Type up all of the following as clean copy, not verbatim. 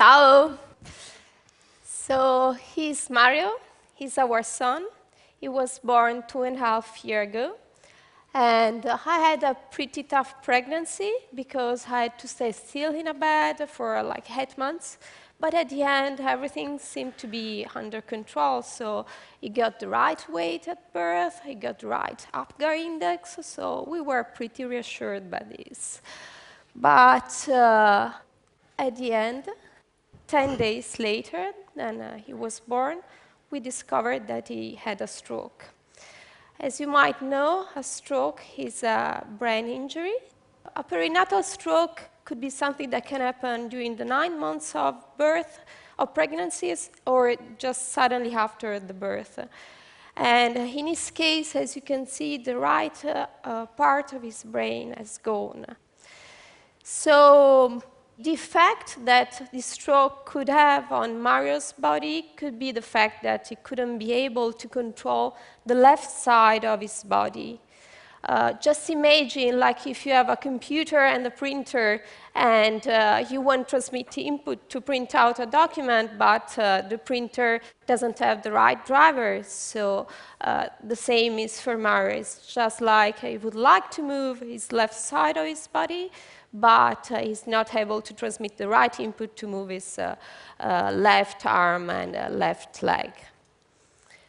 Ciao. So he's Mario. He's our son. He was born 2.5 years ago. And I had a pretty tough pregnancy because I had to stay still in a bed for like 8 months. But at the end, everything seemed to be under control. So he got the right weight at birth, he got the right Apgar index, so we were pretty reassured by this. But at the end, 10 days later than he was born, we discovered that he had a stroke. As you might know, a stroke is a brain injury. A perinatal stroke could be something that can happen during the 9 months of birth, of pregnancies, or just suddenly after the birth. And in his case, as you can see, the right part of his brain has gone. So the effect that the stroke could have on Mario's body could be the fact that he couldn't be able to control the left side of his body. Just imagine, like, if you have a computer and a printer, and you want to transmit the input to print out a document, but the printer doesn't have the right drivers. So the same is for Mario. It's just like he would like to move his left side of his body, but he's not able to transmit the right input to move his left arm and left leg.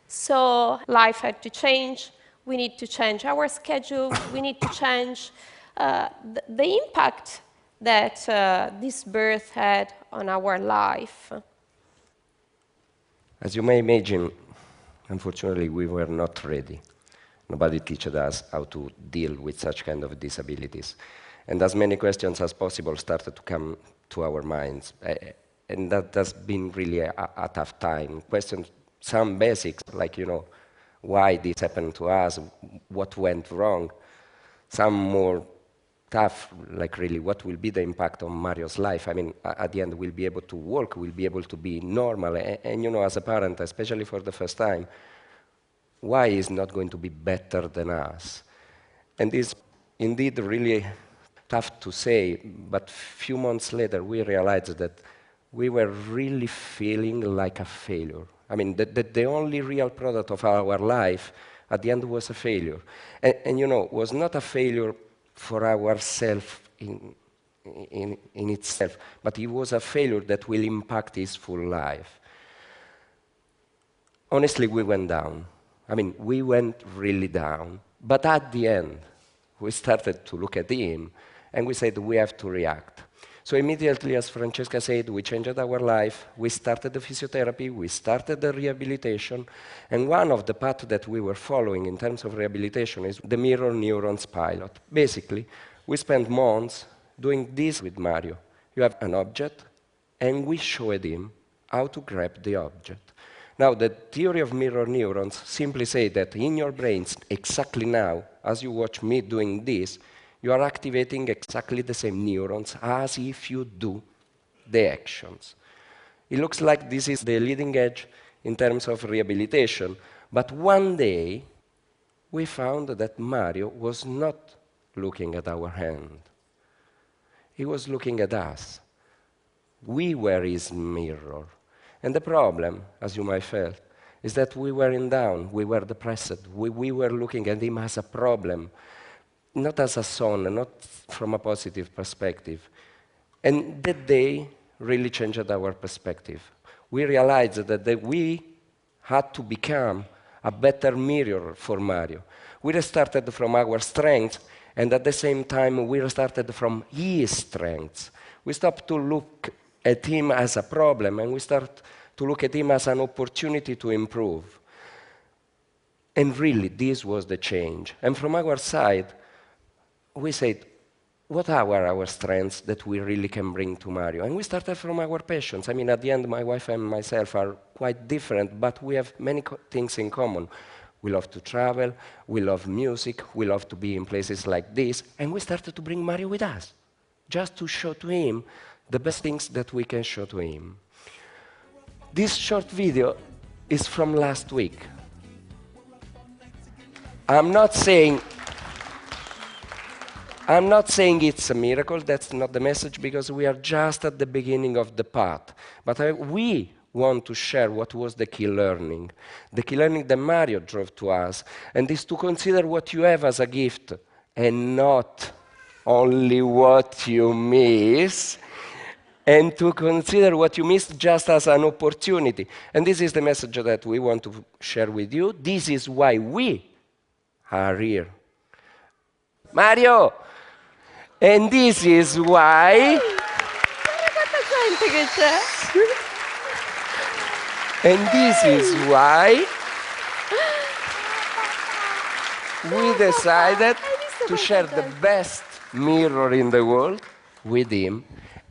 So life had to change. We need to change our schedule. We need to change the impact that this birth had on our life. As you may imagine, unfortunately, we were not ready. Nobody taught us how to deal with such kind of disabilities. And as many questions as possible started to come to our minds. And that has been really a tough time. Questions, some basics, like, why this happened to us, what went wrong. Some more tough, like really, what will be the impact on Mario's life? I mean, at the end, we'll be able to walk, we'll be able to be normal. And as a parent, especially for the first time, why is not going to be better than us? And this indeed really tough to say, but few months later, we realized that we were really feeling like a failure. I mean, the only real product of our life at the end was a failure. And was not a failure for ourselves in itself, but it was a failure that will impact his full life. Honestly, we went down. I mean, we went really down. But at the end, we started to look at him, and we said, we have to react. So immediately, as Francesca said, we changed our life. We started the physiotherapy. We started the rehabilitation. And one of the paths that we were following in terms of rehabilitation is the mirror neurons pilot. Basically, we spent months doing this with Mario. You have an object, and we showed him how to grab the object. Now, the theory of mirror neurons simply says that in your brains, exactly now, as you watch me doing this, you are activating exactly the same neurons as if you do the actions. It looks like this is the leading edge in terms of rehabilitation, but one day we found that Mario was not looking at our hand. He was looking at us. We were his mirror. And the problem, as you might feel, is that we were in down, we were depressed, we were looking at him as a problem, not as a son, not from a positive perspective. And that day really changed our perspective. We realized that we had to become a better mirror for Mario. We restarted from our strengths, and at the same time, we restarted from his strengths. We stopped to look at him as a problem, and we start to look at him as an opportunity to improve. And really, this was the change. And from our side, we said, what are our strengths that we really can bring to Mario? And we started from our passions. I mean, at the end, my wife and myself are quite different, but we have many things in common. We love to travel, we love music, we love to be in places like this, and we started to bring Mario with us, just to show to him the best things that we can show to him. This short video is from last week. I'm not saying it's a miracle, that's not the message, because we are just at the beginning of the path. But we want to share what was the key learning that Mario drove to us, and is to consider what you have as a gift, and not only what you miss, and to consider what you missed just as an opportunity. And this is the message that we want to share with you. This is why we are here. Mario! And this is why... And this is why we decided to share the best mirror in the world with him.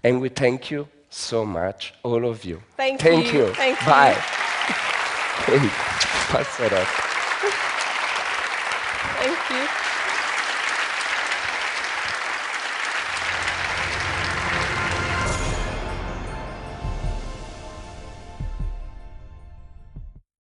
And we thank you so much, all of you. Thank you. Thank Bye. you. Hey, pass it up. Thank you.